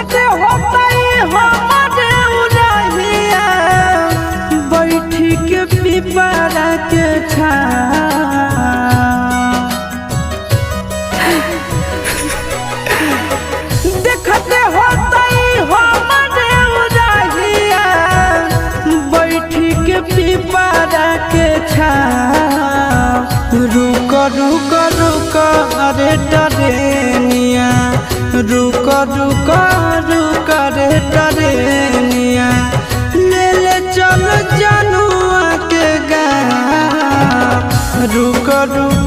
देखते होता हमारे उड़हिया बैठी के पिपरा के देखते होता हमारे उड़हिया बैठी के पिपरा के रुक रुक रुक अरे टरेनिया रुक रुक रुक रे टरेनिया ले ले चल जनुआ के गाँव रुक रुक